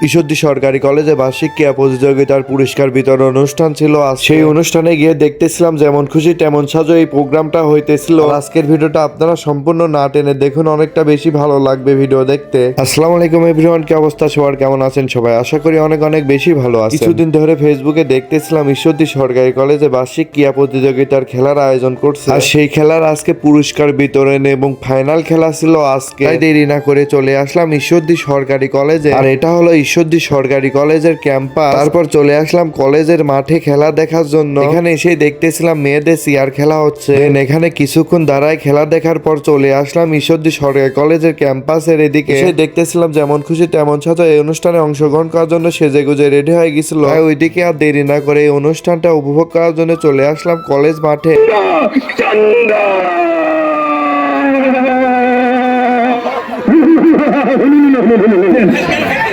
ঈশ্বরদী সরকারি কলেজে বার্ষিক ক্রীড়া প্রতিযোগিতার পুরস্কার বিতরণ অনুষ্ঠান ছিল। সেই অনুষ্ঠানে গিয়ে দেখতেছিলাম যেমন খুশি তেমন সাজো এই প্রোগ্রামটা হইতেছিল। আজকের ভিডিওটা আপনারা সম্পূর্ণ না টেনে দেখুন, অনেকটা বেশি ভালো লাগবে ভিডিও দেখতে। আসসালামু আলাইকুম এভরিওয়ান, কি অবস্থা সবার, কেমন আছেন সবাই? আশা করি অনেক অনেক বেশি ভালো আছেন। কিছুদিন ধরে ফেসবুকে দেখতেছিলাম ঈশ্বরদী সরকারি কলেজে বার্ষিক ক্রীড়া প্রতিযোগিতার খেলার আয়োজন করছে, আর সেই খেলার আজকে পুরস্কার বিতরণ এবং ফাইনাল খেলা ছিল আজকে। তাই দেরি না করে চলে আসলাম ঈশ্বরদী সরকারি কলেজে, আর এটা হলো ঈশ্বরদী সরকারি কলেজের ক্যাম্পাস। তারপর চলে আসলাম কলেজের মাঠে খেলা দেখার জন্য। এখানে এসে দেখতেছিলাম মেয়েদের চেয়ার খেলা হচ্ছে। এখানে কিছুক্ষণ দাঁড়ায় খেলা দেখার পর চলে আসলাম ঈশ্বরদী সরকারি কলেজের ক্যাম্পাসের এদিকে। এসে দেখতেছিলাম যেমন খুশি তেমন সাজো এই অনুষ্ঠানে অংশগ্রহণ করার জন্য সেজে গুজে রেডি হয়ে গেছিল। ওইদিকে আর দেরি না করে এই অনুষ্ঠানটা উপভোগ করার জন্য চলে আসলাম কলেজ মাঠে।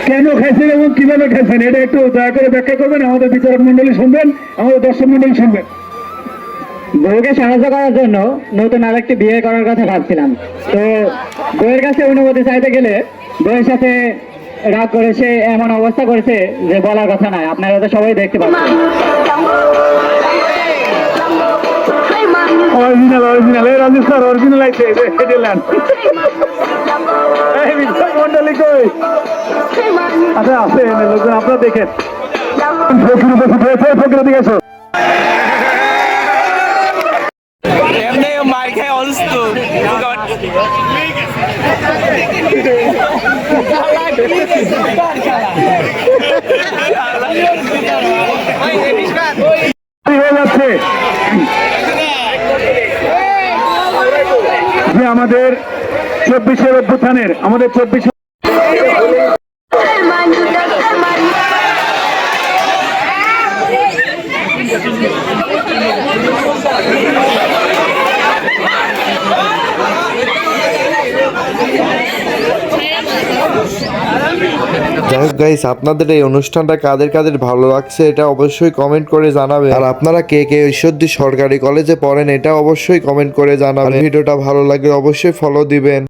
কেন খাইছেন এবং কিভাবে খাইছেন এটা একটু দয়া করে ব্যাখ্যা করবেন, আমাদের বিচারক মন্ডলী শুনবেন, আমাদের দর্শক মন্ডলী শুনবেন। বউকে সাহায্য করার জন্য নতুন আরেকটি বিয়ে করার কথা ভাবছিলাম, তো বউয়ের কাছে অনুমতি চাইতে গেলে বউয়ের সাথে রাগ করেছে, এমন অবস্থা করেছে যে বলার কথা নয়। আপনারা তো সবাই দেখতে পাচ্ছেন। অরিজিনাল অরিজিনাল এই রাজু স্যার অরিজিনাল আইছে দিলেন মন্ডলী কই? আচ্ছা আছে লোকজন, আপনারা দেখেন ফকির দিকে এসো। এমনি মার খায় অলস্ত হয়ে যাচ্ছে যে আমাদের 24-এর অভ্যুত্থানের আমাদের 24 যাই হোক গাইস, আপনাদের এই অনুষ্ঠানটা কাদের কাদের ভালো লাগছে এটা অবশ্যই কমেন্ট করে জানাবেন। আর আপনারা কে কে ঈশ্বরদী সরকারি কলেজে পড়েন এটা অবশ্যই কমেন্ট করে জানাবেন। ভিডিওটা ভালো লাগলে অবশ্যই ফলো দিবেন।